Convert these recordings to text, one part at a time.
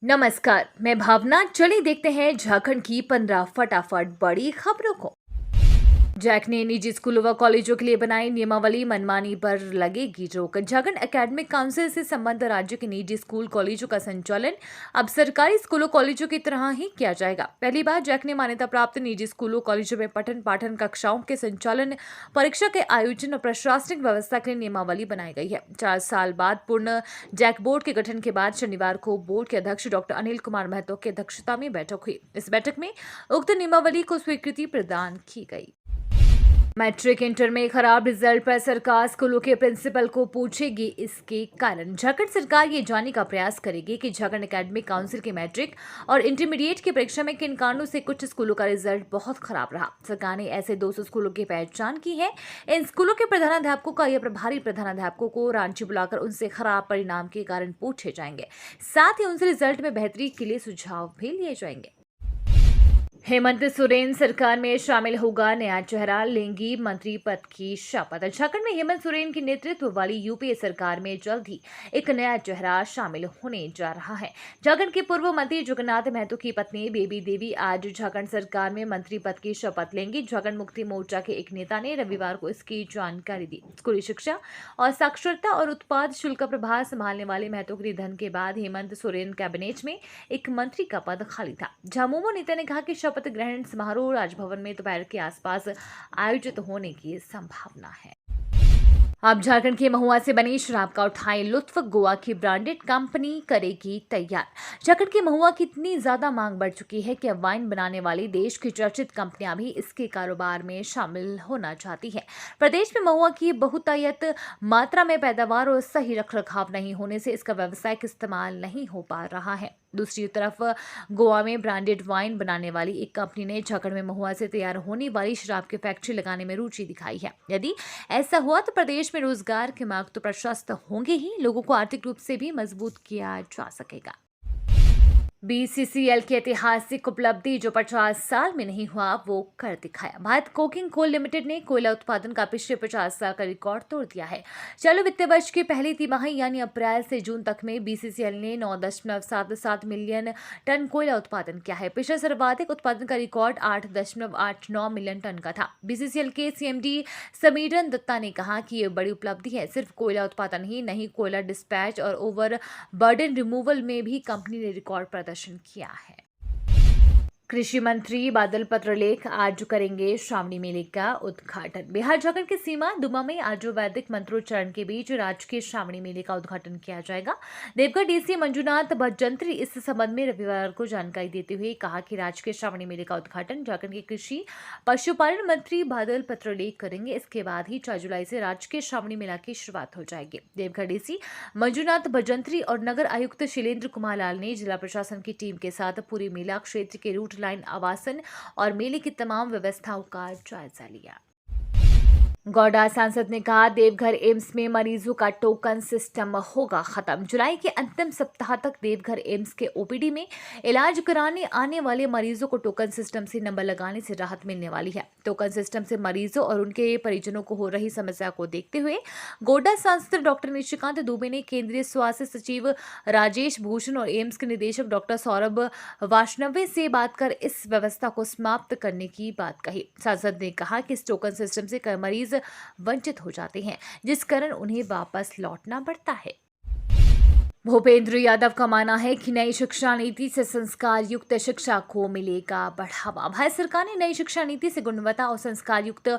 नमस्कार, मैं भावना। चलिए देखते हैं झारखंड की 15 फटाफट बड़ी खबरों को। जैक ने निजी स्कूलों व कॉलेजों के लिए बनाई नियमावली, मनमानी पर लगेगी रोक। झारखंड एकेडमिक काउंसिल से संबद्ध राज्य के निजी स्कूल कॉलेजों का संचालन अब सरकारी स्कूलों कॉलेजों की तरह ही किया जाएगा। पहली बार जैक ने मान्यता प्राप्त निजी स्कूलों कॉलेजों में पठन पाठन कक्षाओं के संचालन, परीक्षा के आयोजन और प्रशासनिक व्यवस्था के लिए नियमावली बनाई गई है। 4 साल बाद पूर्ण जैक बोर्ड के गठन के बाद शनिवार को बोर्ड के अध्यक्ष डॉक्टर अनिल कुमार महतो की अध्यक्षता में बैठक हुई। इस बैठक में उक्त नियमावली को स्वीकृति प्रदान की गई। मैट्रिक इंटर में खराब रिजल्ट पर सरकार स्कूलों के प्रिंसिपल को पूछेगी इसके कारण। झारखंड सरकार ये जानने का प्रयास करेगी कि झारखंड एकेडमिक काउंसिल की मैट्रिक और इंटरमीडिएट की परीक्षा में किन कारणों से कुछ स्कूलों का रिजल्ट बहुत खराब रहा। सरकार ने ऐसे 200 स्कूलों की पहचान की है। इन स्कूलों के प्रधानाध्यापकों का या प्रभारी प्रधानाध्यापकों को रांची बुलाकर उनसे खराब परिणाम के कारण पूछे जाएंगे। साथ ही उनसे रिजल्ट में बेहतरी के लिए सुझाव भी लिए जाएंगे। हेमंत सोरेन सरकार में शामिल होगा नया चेहरा, लेंगी मंत्री पद की शपथ। झारखंड में हेमंत सोरेन के नेतृत्व वाली यूपीए सरकार में जल्द ही एक नया चेहरा शामिल होने जा रहा है। झारखंड के पूर्व मंत्री जगन्नाथ महतो की पत्नी बेबी देवी आज झारखंड सरकार में मंत्री पद की शपथ लेंगी। झारखंड मुक्ति मोर्चा के एक नेता ने रविवार को इसकी जानकारी दी। स्कूली शिक्षा और साक्षरता और उत्पाद शुल्क का प्रभार संभालने वाले महतो के निधन के बाद हेमंत सोरेन कैबिनेट में एक मंत्री का पद खाली था। झामुमो नेता ने कहा कि शपथ ग्रहण समारोह राजभवन में दोपहर के आसपास आयोजित होने की संभावना है। अब झारखंड के महुआ से बनी शराब का उठाए लुत्फ, गोवा की ब्रांडेड कंपनी करेगी तैयार। झारखंड के महुआ की इतनी ज्यादा मांग बढ़ चुकी है कि अब वाइन बनाने वाली देश की चर्चित कंपनियां भी इसके कारोबार में शामिल होना चाहती हैं। प्रदेश में महुआ की बहुतायत मात्रा में पैदावार और सही रखरखाव नहीं होने से इसका व्यावसायिक इस्तेमाल नहीं हो पा रहा है। दूसरी तरफ गोवा में ब्रांडेड वाइन बनाने वाली एक कंपनी ने झारखंड में महुआ से तैयार होने वाली शराब की फैक्ट्री लगाने में रुचि दिखाई है। यदि ऐसा हुआ तो प्रदेश में रोजगार के मार्ग तो प्रशस्त होंगे ही, लोगों को आर्थिक रूप से भी मजबूत किया जा सकेगा। बीसीसीएल की ऐतिहासिक उपलब्धि, जो 50 साल में नहीं हुआ वो कर दिखाया। भारत कोकिंग कोल लिमिटेड ने कोयला उत्पादन का पिछले 50 साल का रिकॉर्ड तोड़ दिया है। चालू वित्तीय वर्ष की पहली तिमाही यानी अप्रैल से जून तक में बीसीसीएल ने 9.77 मिलियन टन कोयला उत्पादन किया है। पिछले सर्वाधिक उत्पादन का रिकॉर्ड 8.89 मिलियन टन का था। बीसीसीएल के सीएमडी समीरन दत्ता ने कहा कि ये बड़ी उपलब्धि है। सिर्फ कोयला उत्पादन ही नहीं, कोयला डिस्पैच और ओवर बर्डन रिमूवल में भी कंपनी ने रिकॉर्ड प्रदर्शन किया है। कृषि मंत्री बादल पत्रलेख आज करेंगे श्रावणी मेले का उद्घाटन। बिहार झारखंड की सीमा दुमा में आज वैदिक मंत्रोच्चारण के बीच राजकीय श्रावणी मेले का उद्घाटन किया जाएगा। देवघर डीसी मंजुनाथ भजंत्री इस संबंध में रविवार को जानकारी देते हुए कहा कि राजकीय श्रावणी मेले का उद्घाटन झारखंड के कृषि पशुपालन मंत्री बादल पत्रलेख करेंगे। इसके बाद ही 4 जुलाई से राजकीय श्रावणी मेला की शुरुआत हो जाएगी। देवघर डीसी मंजुनाथ भजंत्री और नगर आयुक्त शैलेंद्र कुमार लाल ने जिला प्रशासन की टीम के साथ पूरी मेला क्षेत्र के रूट लाइन, आवासन और मेले की तमाम व्यवस्थाओं का जायजा लिया। गौडा सांसद ने कहा, देवघर एम्स में मरीजों का टोकन सिस्टम होगा खत्म। जुलाई के अंतिम सप्ताह तक देवघर एम्स के ओपीडी में इलाज कराने आने वाले मरीजों को टोकन सिस्टम से नंबर लगाने से राहत मिलने वाली है। टोकन सिस्टम से मरीजों और उनके परिजनों को हो रही समस्या को देखते हुए गोड्डा सांसद डॉक्टर निशिकांत दुबे ने केंद्रीय स्वास्थ्य सचिव राजेश भूषण और एम्स के निदेशक डॉक्टर सौरभ वाष्णवे से बात कर इस व्यवस्था को समाप्त करने की बात कही। सांसद ने कहा कि इस टोकन सिस्टम से कई मरीज वंचित हो जाते हैं, जिस कारण उन्हें वापस लौटना पड़ता है। भूपेंद्र यादव का मानना है कि नई शिक्षा नीति से संस्कार युक्त शिक्षा को मिलेगा बढ़ावा। भारत सरकार ने नई शिक्षा नीति से गुणवत्ता और संस्कार युक्त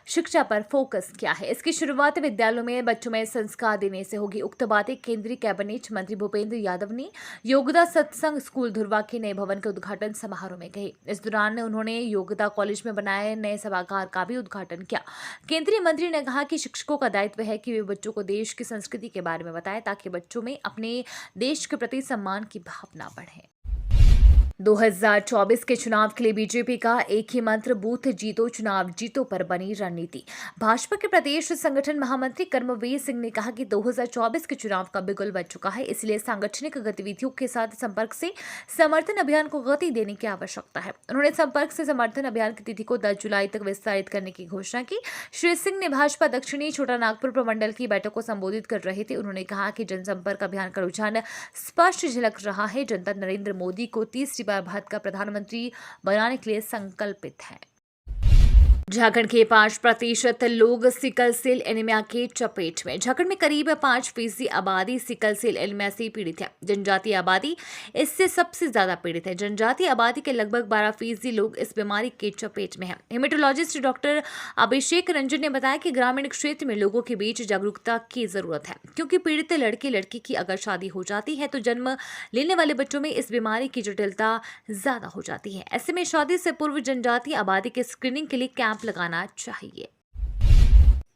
शिक्षा पर फोकस किया है। इसकी शुरुआत विद्यालयों में बच्चों में संस्कार देने से होगी। उक्त बातें केंद्रीय कैबिनेट मंत्री भूपेंद्र यादव ने योगदा सत्संग स्कूल धुर्वा के नए भवन के उद्घाटन समारोह में कही। इस दौरान उन्होंने योगदा कॉलेज में बनाए नए सभागार का भी उद्घाटन किया। केंद्रीय मंत्री ने कहा कि शिक्षकों का दायित्व है कि वे बच्चों को देश की संस्कृति के बारे में बताएं, ताकि बच्चों में अपने देश के प्रति सम्मान की भावना बढ़े। 2024 के चुनाव के लिए बीजेपी का एक ही मंत्र, बूथ जीतो चुनाव जीतो पर बनी रणनीति। भाजपा के प्रदेश संगठन महामंत्री कर्मवीर सिंह ने कहा कि 2024 के चुनाव का बिगुल बज चुका है, इसलिए सांगठनिक गतिविधियों के साथ संपर्क से समर्थन अभियान को गति देने की आवश्यकता है। उन्होंने संपर्क से समर्थन अभियान की तिथि को 10 जुलाई तक विस्तारित करने की घोषणा की। श्री सिंह ने भाजपा दक्षिणी छोटा नागपुर प्रमंडल की बैठक को संबोधित कर रहे थे। उन्होंने कहा कि जनसंपर्क अभियान का रुझान स्पष्ट झलक रहा है। जनता नरेंद्र मोदी को तीसरी बार भारत का प्रधानमंत्री बनाने के लिए संकल्पित है। झारखंड के 5% लोग सिकल सेल एनीमिया के चपेट में। झारखंड में करीब 5% आबादी सिकल सेल एनीमिया से पीड़ित है। जनजातीय आबादी इससे सबसे ज्यादा पीड़ित है। जनजातीय आबादी के लगभग 12% लोग इस बीमारी के चपेट में हैं। हेमेटोलॉजिस्ट डॉक्टर अभिषेक रंजन ने बताया कि ग्रामीण क्षेत्र में लोगों के बीच जागरूकता की जरूरत है, क्योंकि पीड़ित लड़के लड़की की अगर शादी हो जाती है तो जन्म लेने वाले बच्चों में इस बीमारी की जटिलता ज्यादा हो जाती है। ऐसे में शादी से पूर्व जनजातीय आबादी के स्क्रीनिंग के लिए कैंप लगाना चाहिए।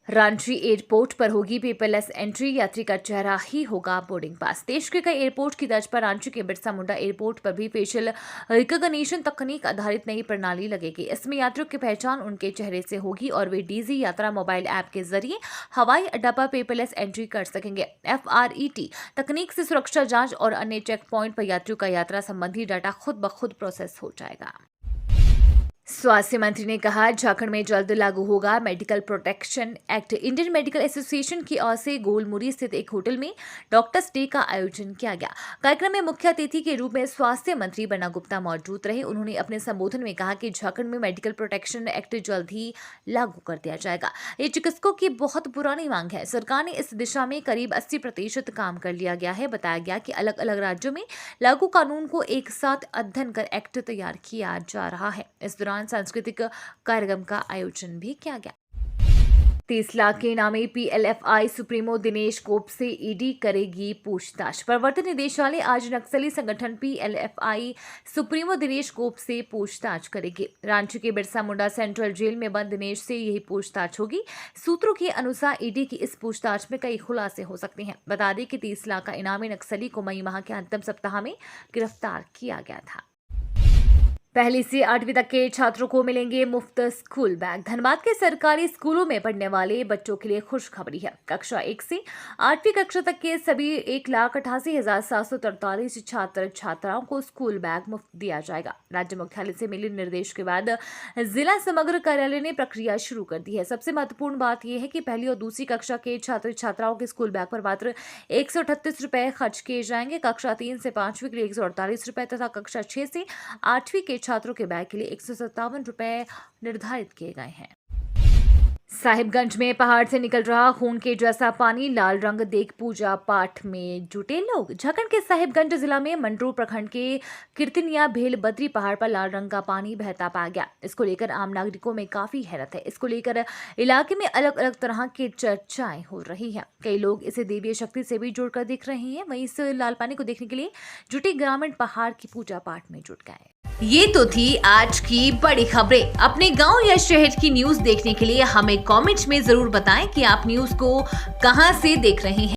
रांची एयरपोर्ट पर होगी पेपरलेस एंट्री, यात्री का चेहरा ही होगा बोर्डिंग पास। देश के कई एयरपोर्ट की तर्ज पर रांची के बिरसा मुंडा एयरपोर्ट पर भी फेशियल रिकॉग्निशन तकनीक आधारित नई प्रणाली लगेगी। इसमें यात्रियों की पहचान उनके चेहरे से होगी और वे डीजी यात्रा मोबाइल ऐप के जरिए हवाई अड्डा पर पेपरलेस एंट्री कर सकेंगे। FRET तकनीक से सुरक्षा जांच और अन्य चेक पॉइंट पर यात्रियों का यात्रा संबंधी डाटा खुद ब खुद प्रोसेस हो जाएगा। स्वास्थ्य मंत्री ने कहा, झारखंड में जल्द लागू होगा medical protection act. Indian medical association की ओर से गोलमुरी स्थित एक होटल में डॉक्टर्स डे का आयोजन किया गया। कार्यक्रम में मुख्य अतिथि के रूप में स्वास्थ्य मंत्री बन्ना गुप्ता मौजूद रहे। उन्होंने अपने संबोधन में कहा कि झारखंड में मेडिकल प्रोटेक्शन एक्ट जल्द ही लागू कर दिया जाएगा। ये चिकित्सकों की बहुत पुरानी मांग है। सरकार ने इस दिशा में करीब 80% काम कर लिया गया है। बताया गया कि अलग अलग राज्यों में लागू कानून को एक साथ अध्ययन कर एक्ट तैयार किया जा रहा है। इस दौरान सांस्कृतिक कार्यक्रम का आयोजन भी किया गया। 30 लाख के इनामी PLFI सुप्रीमो दिनेश गोप से ईडी करेगी पूछताछ। प्रवर्तन निदेशालय आज नक्सली संगठन PLFI सुप्रीमो दिनेश गोप से पूछताछ करेगी। रांची के बिरसा मुंडा सेंट्रल जेल में बंद दिनेश से यही पूछताछ होगी। सूत्रों के अनुसार ईडी की इस पूछताछ में कई खुलासे हो सकते हैं। बता दें कि 30 लाख का इनामी नक्सली को मई माह के अंतिम सप्ताह में गिरफ्तार किया गया था। पहली से 8वीं तक के छात्रों को मिलेंगे मुफ्त स्कूल बैग। धनबाद के सरकारी स्कूलों में पढ़ने वाले बच्चों के लिए खुशखबरी है। कक्षा 1 से 8वीं कक्षा तक के सभी 1,88,743 छात्र छात्राओं को स्कूल बैग मुफ्त दिया जाएगा। राज्य मुख्यालय से मिले निर्देश के बाद जिला समग्र कार्यालय ने प्रक्रिया शुरू कर दी है। सबसे महत्वपूर्ण बात यह है कि पहली और दूसरी कक्षा के छात्र छात्राओं के स्कूल बैग पर मात्र 138 रुपए खर्च किए जाएंगे। कक्षा 3 से 5वीं के लिए 148 रुपए तथा कक्षा 6 से 8वीं के छात्रों के बैग के लिए 157 रुपए निर्धारित किए गए हैं। साहिबगंज में पहाड़ से निकल रहा खून के जैसा पानी, लाल रंग देख पूजा पाठ में जुटे लोग। झारखंड के साहिबगंज जिला में मंडरू प्रखंड के कीर्तनिया भेल बद्री पहाड़ पर लाल रंग का पानी बहता पाया गया। इसको लेकर आम नागरिकों में काफी हैरत है। इसको लेकर इलाके में अलग अलग तरह की चर्चाएं हो रही है। कई लोग इसे देवीय शक्ति से भी जोड़कर देख रहे हैं। वहीं इस लाल पानी को देखने के लिए जुटे ग्रामीण पहाड़ की पूजा पाठ में जुट गए। ये तो थी आज की बड़ी खबरें। अपने गांव या शहर की न्यूज देखने के लिए हमें कमेंट्स में जरूर बताएं कि आप न्यूज को कहां से देख रहे हैं।